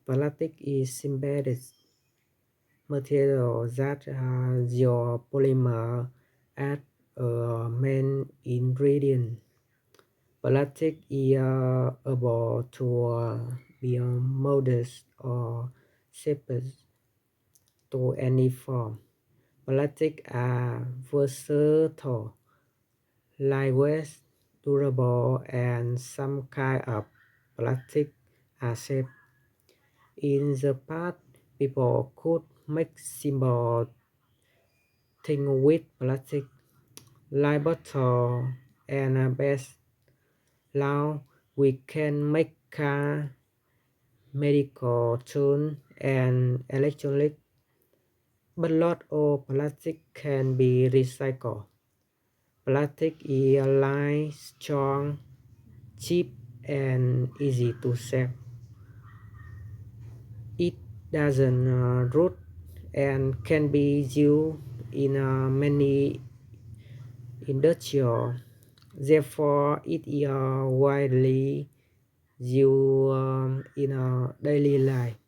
Plastic is synthetic material that your polymer as a main ingredient. Plastic is able to be molded or shaped to any form. Plastic are versatile, lightweight, durable, and some kind of plastic are safe. In the past, people could make simple things with plastic, like bottle and bags. Now we can make car, medical tools, and electronic, but not all plastic can be recycled. Plastic is light, strong, cheap, and easy to save. It doesn't rot and can be used in many industries. Therefore, it is widely used in daily life.